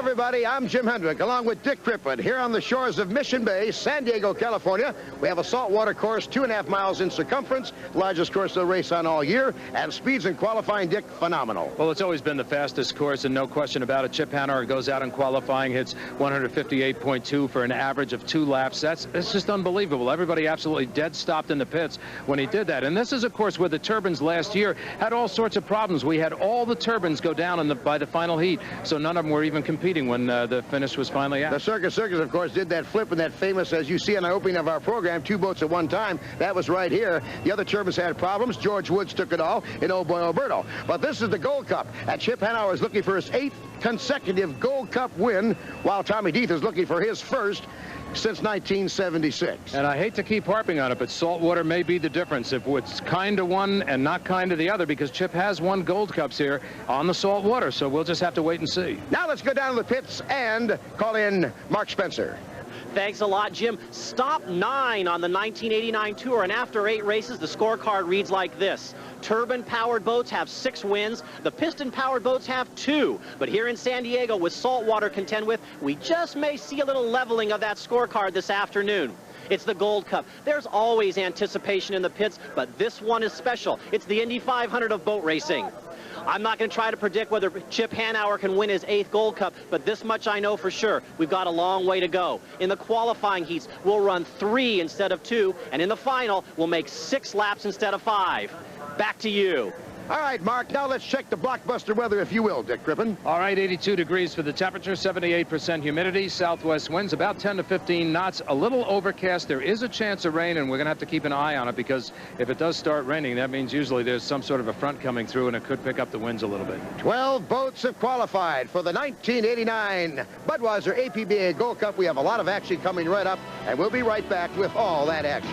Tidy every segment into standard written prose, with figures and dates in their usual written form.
everybody, I'm Jim Hendrick, along with Dick Crippen, here on the shores of Mission Bay, San Diego, California. We have a saltwater course, 2.5 miles in circumference, largest course they'll race on all year, and speeds in qualifying, Dick, phenomenal. Well, it's always been the fastest course, and no question about it. Chip Hanauer goes out in qualifying, hits 158.2 for an average of 2 laps. It's just unbelievable. Everybody absolutely dead stopped in the pits when he did that. And this is a course where the turbines last year had all sorts of problems. We had all the turbines go down by the final heat, so none of them were even competing when the finish was finally out. The Circus, of course, did that flip and that famous, as you see on the opening of our program, 2 boats at one time. That was right here. The other turbines had problems. George Woods took it all in Oh Boy Alberto. But this is the Gold Cup, and Chip Hanauer is looking for his 8th consecutive Gold Cup win, while Tommy Deeth is looking for his first since 1976. And I hate to keep harping on it, but saltwater may be the difference. If it's kind of one and not kind of the other, because Chip has won Gold Cups here on the saltwater, so we'll just have to wait and see. Now let's go down to the pits and call in Mark Spencer. Thanks a lot, Jim. Stop 9 on the 1989 Tour, and after 8 races, the scorecard reads like this. Turbine-powered boats have 6 wins. The piston-powered boats have 2. But here in San Diego, with saltwater to contend with, we just may see a little leveling of that scorecard this afternoon. It's the Gold Cup. There's always anticipation in the pits, but this one is special. It's the Indy 500 of boat racing. I'm not going to try to predict whether Chip Hanauer can win his 8th Gold Cup, but this much I know for sure. We've got a long way to go. In the qualifying heats, we'll run 3 instead of 2, and in the final, we'll make 6 laps instead of 5. Back to you. All right, Mark, now let's check the blockbuster weather, if you will, Dick Crippen. All right, 82 degrees for the temperature, 78% humidity, southwest winds about 10 to 15 knots, a little overcast. There is a chance of rain, and we're going to have to keep an eye on it, because if it does start raining, that means usually there's some sort of a front coming through, and it could pick up the winds a little bit. 12 boats have qualified for the 1989 Budweiser APBA Gold Cup. We have a lot of action coming right up, and we'll be right back with all that action.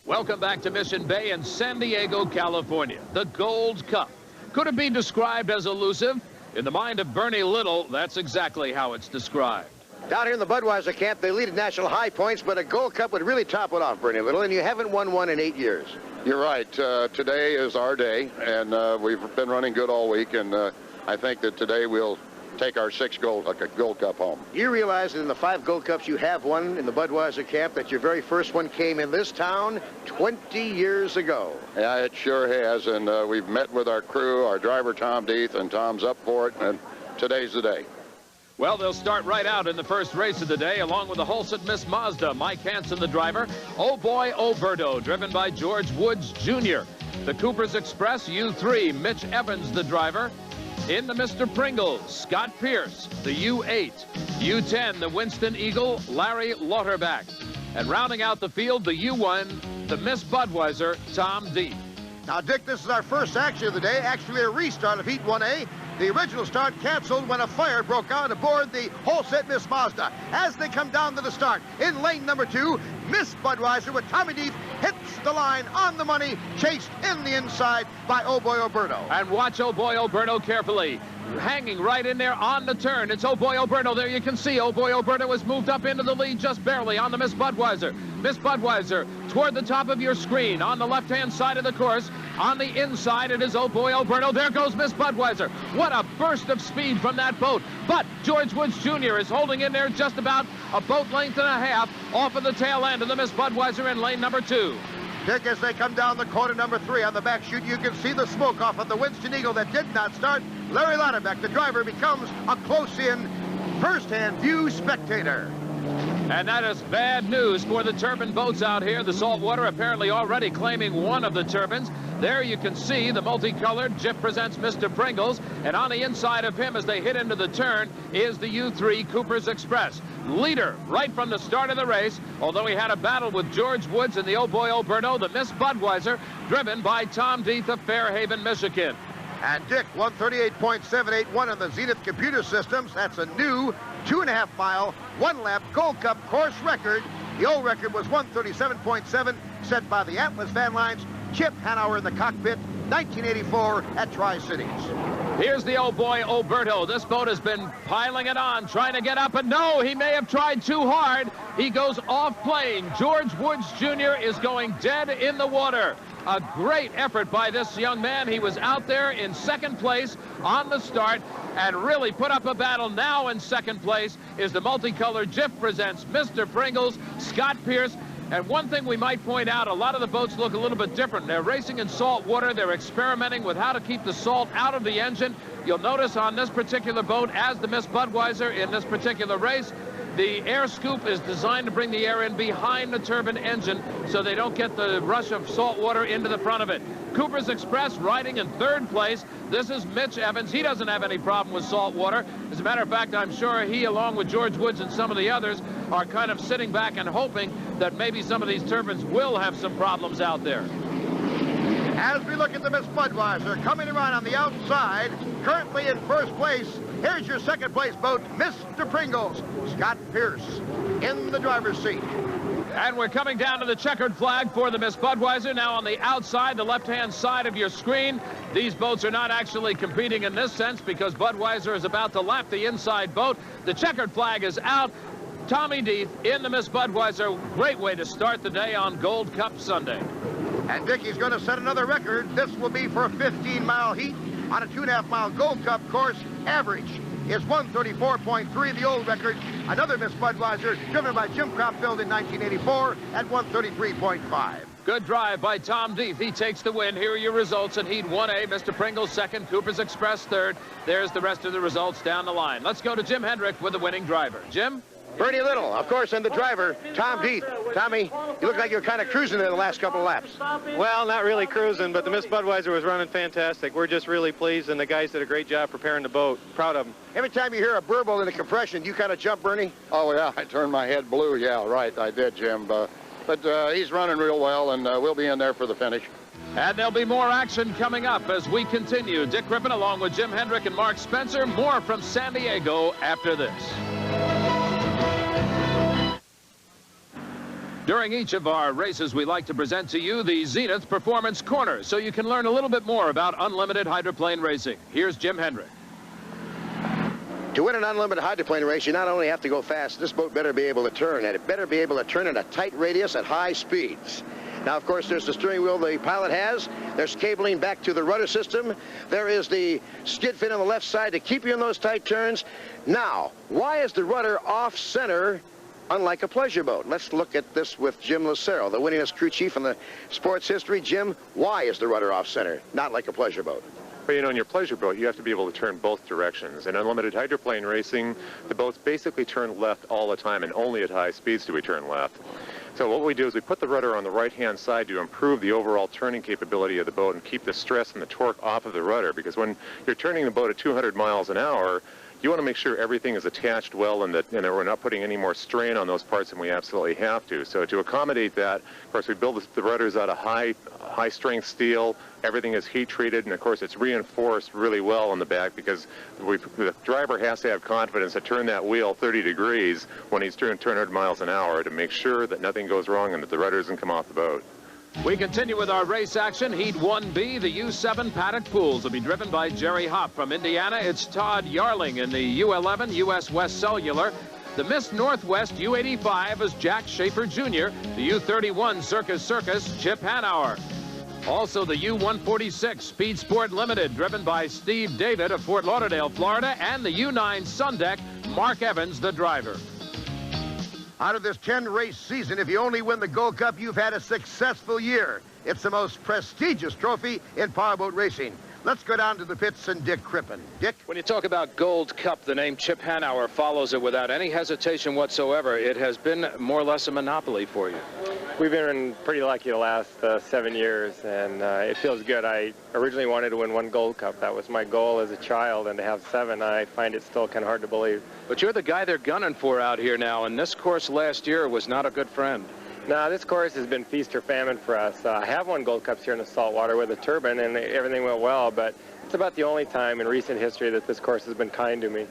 Welcome back to Mission Bay in San Diego, California. The Gold Cup. Could it be described as elusive? In the mind of Bernie Little, that's exactly how it's described. Down here in the Budweiser camp, they lead at national high points, but a Gold Cup would really top it off, Bernie Little, and you haven't won one in 8 years. You're right. Today is our day, and we've been running good all week, and I think that today we'll take our 6th Gold Cup home. You realize that in the 5 Gold Cups you have won in the Budweiser camp, that your very first one came in this town 20 years ago. Yeah, it sure has, and we've met with our crew, our driver Tom Deeth, and Tom's up for it, and today's the day. Well, they'll start right out in the first race of the day, along with the Holset Miss Mazda. Mike Hansen, the driver. Oh Boy Alberto, driven by George Woods Jr. The Cooper's Express U3, Mitch Evans, the driver. In the Mr. Pringles, Scott Pierce, the U8. U10, the Winston Eagle, Larry Lauterbach. And rounding out the field, the U1, the Miss Budweiser, Tom Deeth. Now, Dick, this is our first action of the day, actually a restart of Heat 1A. The original start canceled when a fire broke out aboard the Holset Miss Mazda. As they come down to the start, in lane number 2, Miss Budweiser with Tommy Deeth hits the line on the money, chased in the inside by Oh Boy Alberto. And watch Oh Boy Alberto carefully. Hanging right in there on the turn. It's Oh Boy Alberto. There you can see Oh Boy Alberto has moved up into the lead just barely on the Miss Budweiser. Miss Budweiser toward the top of your screen on the left-hand side of the course. On the inside, it is Oh Boy Alberto. There goes Miss Budweiser. What a burst of speed from that boat. But George Woods Jr. is holding in there just about a boat length and a half off of the tail end of the Miss Budweiser in lane number 2. Dick, as they come down the corner number 3 on the back chute, you can see the smoke off of the Winston Eagle that did not start. Larry Lauterbach, the driver, becomes a close-in, first-hand view spectator. And that is bad news for the turbine boats out here. The saltwater apparently already claiming one of the turbines. There you can see the multicolored Jip presents Mr. Pringles. And on the inside of him as they hit into the turn is the U3 Cooper's Express. Leader right from the start of the race, although he had a battle with George Woods and the Oh Boy Alberto, the Miss Budweiser, driven by Tom Deeth of Fairhaven, Michigan. And Dick, 138.781 on the Zenith computer systems. That's a new 2.5-mile, 1-lap Gold Cup course record. The old record was 137.7, set by the Atlas Van Lines. Chip Hanauer in the cockpit, 1984 at Tri-Cities. Here's the old boy, Oberto. This boat has been piling it on, trying to get up, and no, he may have tried too hard. He goes off plane. George Woods Jr. is going dead in the water. A great effort by this young man. He was out there in second place on the start and really put up a battle. Now in second place is the multicolored Jif presents Mr. Pringles, Scott Pierce. And one thing we might point out, a lot of the boats look a little bit different. They're racing in salt water. They're experimenting with how to keep the salt out of the engine. You'll notice on this particular boat, as the Miss Budweiser in this particular race, the air scoop is designed to bring the air in behind the turbine engine so they don't get the rush of salt water into the front of it. Cooper's Express riding in third place. This is Mitch Evans. He doesn't have any problem with salt water. As a matter of fact, I'm sure he, along with George Woods and some of the others, are kind of sitting back and hoping that maybe some of these turbines will have some problems out there. As we look at the Miss Budweiser coming around on the outside, currently in first place, here's your second place boat, Mr. Pringles, Scott Pierce in the driver's seat. And we're coming down to the checkered flag for the Miss Budweiser. Now on the outside, the left-hand side of your screen. These boats are not actually competing in this sense because Budweiser is about to lap the inside boat. The checkered flag is out. Tommy Deeth in the Miss Budweiser. Great way to start the day on Gold Cup Sunday. And Dickie's going to set another record. This will be for a 15-mile heat on a 2.5-mile Gold Cup course. Average is 134.3, the old record. Another Miss Budweiser, driven by Jim Cropfield in 1984 at 133.5. Good drive by Tom Deeth. He takes the win. Here are your results in Heat 1A. Mr. Pringles second, Cooper's Express third. There's the rest of the results down the line. Let's go to Jim Hendrick with the winning driver. Jim? Bernie Little, of course, and the driver, Tom Deeth. Tommy, you look like you're kind of cruising there the last couple of laps. Well, not really cruising, but the Miss Budweiser was running fantastic. We're just really pleased, and the guys did a great job preparing the boat. Proud of them. Every time you hear a burble in the compression, you kind of jump, Bernie? Oh, yeah, I turned my head blue. Yeah, right, I did, Jim. But he's running real well, and we'll be in there for the finish. And there'll be more action coming up as we continue. Dick Crippen along with Jim Hendrick and Mark Spencer. More from San Diego after this. During each of our races, we like to present to you the Zenith Performance Corner so you can learn a little bit more about unlimited hydroplane racing. Here's Jim Hendrick. To win an unlimited hydroplane race, you not only have to go fast, this boat better be able to turn, and it better be able to turn at a tight radius at high speeds. Now, of course, there's the steering wheel the pilot has. There's cabling back to the rudder system. There is the skid fin on the left side to keep you in those tight turns. Now, why is the rudder off-center unlike a pleasure boat? Let's look at this with Jim Lucero, the winningest crew chief in the sports history. Jim, why is the rudder off-center, not like a pleasure boat? Well, you know, in your pleasure boat, you have to be able to turn both directions. In unlimited hydroplane racing, the boats basically turn left all the time, and only at high speeds do we turn left. So what we do is we put the rudder on the right-hand side to improve the overall turning capability of the boat and keep the stress and the torque off of the rudder, because when you're turning the boat at 200 miles an hour, you want to make sure everything is attached well and that we're not putting any more strain on those parts than we absolutely have to. So to accommodate that, of course, we build the rudders out of high-strength steel. Everything is heat-treated, and, of course, it's reinforced really well on the back because the driver has to have confidence to turn that wheel 30 degrees when he's turning 200 miles an hour to make sure that nothing goes wrong and that the rudder doesn't come off the boat. We continue with our race action. Heat 1B, the U7 paddock pools will be driven by Jerry Hopp. From Indiana, it's Todd Yarling in the U11 US West Cellular. The Miss Northwest U85 is Jack Schaefer Jr. The U31 Circus Chip Hanauer. Also the U146 Speed Sport Limited, driven by Steve David of Fort Lauderdale, Florida, and the U9 Sundeck, Mark Evans, the driver. Out of this 10-race season, if you only win the Gold Cup, you've had a successful year. It's the most prestigious trophy in powerboat racing. Let's go down to the pits and Dick Crippen. Dick? When you talk about Gold Cup, the name Chip Hanauer follows it without any hesitation whatsoever. It has been more or less a monopoly for you. We've been pretty lucky the last 7 years, and it feels good. I originally wanted to win 1 Gold Cup. That was my goal as a child, and to have 7, I find it still kind of hard to believe. But you're the guy they're gunning for out here now, and this course last year was not a good friend. No, this course has been feast or famine for us. I have won Gold Cups here in the saltwater with a turbine, and everything went well, but it's about the only time in recent history that this course has been kind to me.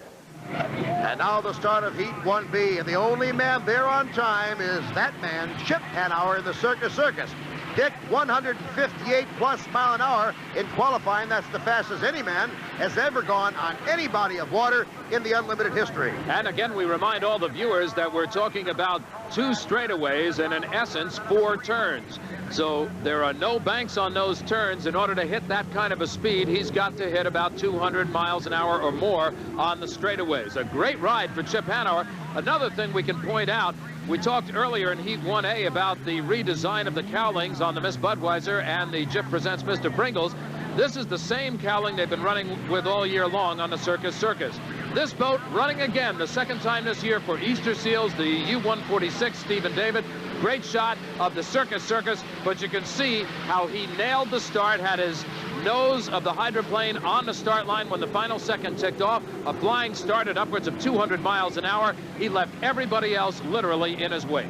And now the start of Heat 1B, and the only man there on time is that man, Chip Hanauer in the Circus. Dick, 158 plus mile an hour in qualifying. That's the fastest any man has ever gone on any body of water in the unlimited history. And again, we remind all the viewers that we're talking about 2 straightaways and in essence 4 turns. So there are no banks on those turns. In order to hit that kind of a speed, he's got to hit about 200 miles an hour or more on the straightaways. A great ride for Chip Hanauer. Another thing we can point out, we talked earlier in Heat 1A about the redesign of the cowlings on the Miss Budweiser and the Jip Presents Mr. Pringles. This is the same cowling they've been running with all year long on the Circus Circus. This boat running again the second time this year for Easter Seals, the U-146 Stephen David. Great shot of the Circus Circus, but you can see how he nailed the start, had his nose of the hydroplane on the start line when the final second ticked off. A flying start at upwards of 200 miles an hour. He left everybody else literally in his wake.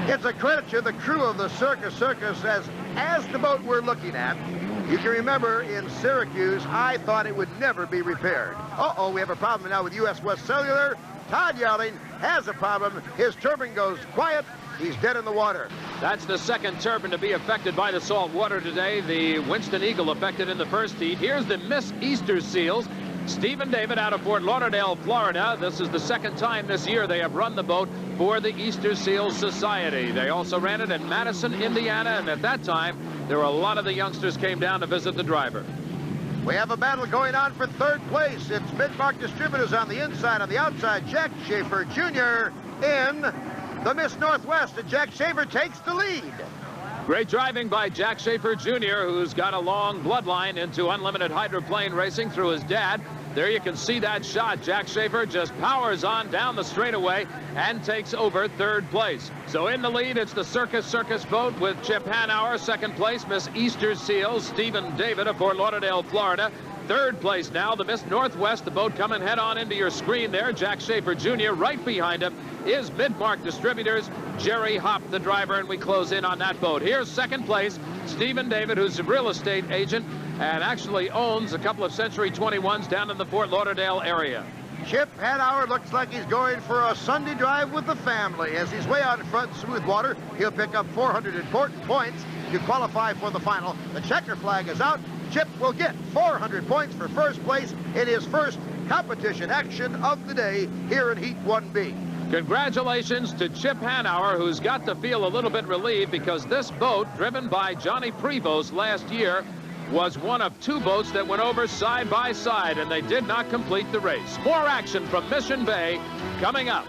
It's a credit to the crew of the Circus Circus as the boat we're looking at. You can remember in Syracuse, I thought it would never be repaired. Uh-oh, we have a problem now with U.S. West Cellular. Todd Yelling has a problem. His turbine goes quiet. He's dead in the water. That's the second turbine to be affected by the salt water today. The Winston Eagle affected in the first heat. Here's the Miss Easter Seals. Stephen David out of Fort Lauderdale, Florida. This is the second time this year they have run the boat for the Easter Seals Society. They also ran it in Madison, Indiana, and at that time, there were a lot of the youngsters came down to visit the driver. We have a battle going on for third place. It's Midmark Distributors on the inside. On the outside, Jack Schaefer Jr. in the Miss Northwest, and Jack Schaefer takes the lead. Great driving by Jack Schaefer Jr., who's got a long bloodline into unlimited hydroplane racing through his dad. There you can see that shot. Jack Schaefer just powers on down the straightaway and takes over third place. So in the lead, it's the Circus Circus boat with Chip Hanauer. Second place, Miss Easter Seals, Stephen David of Fort Lauderdale, Florida. Third place now, the Miss Northwest, the boat coming head on into your screen there. Jack Schaefer Jr. Right behind him is Midmark Distributors, Jerry Hopp, the driver, and we close in on that boat. Here's second place, Stephen David, who's a real estate agent and actually owns a couple of Century 21s down in the Fort Lauderdale area. Chip Hanauer looks like he's going for a Sunday drive with the family. As he's way out in front in smooth water, he'll pick up 400 important points to qualify for the final. The checker flag is out. Chip will get 400 points for first place in his first competition action of the day here in Heat 1B. Congratulations to Chip Hanauer, who's got to feel a little bit relieved because this boat, driven by Johnny Prevost last year, was one of 2 boats that went over side by side, and they did not complete the race. More action from Mission Bay coming up.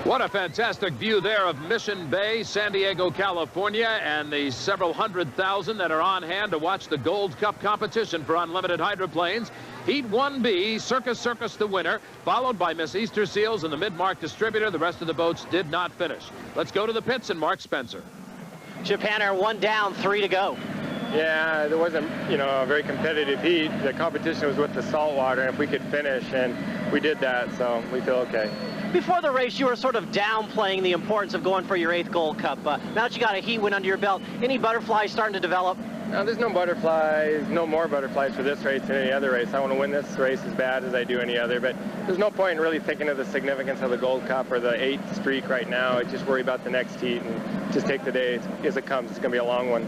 What a fantastic view there of Mission Bay, San Diego, California, and the several 100,000 that are on hand to watch the Gold Cup competition for unlimited hydroplanes. Heat 1B, Circus Circus the winner, followed by Miss Easter Seals and the Midmark Distributor. The rest of the boats did not finish. Let's go to the pits and Mark Spencer. Chip Hanauer 1 down, 3 to go. Yeah, there wasn't, a very competitive heat. The competition was with the salt water, and if we could finish, and we did that, so we feel okay. Before the race, you were sort of downplaying the importance of going for your 8th Gold Cup. Now that you got a heat win under your belt, any butterflies starting to develop? No, there's no butterflies, no more butterflies for this race than any other race. I want to win this race as bad as I do any other, but there's no point in really thinking of the significance of the Gold Cup or the 8th streak right now. I just worry about the next heat and just take the day as it comes. It's going to be a long one.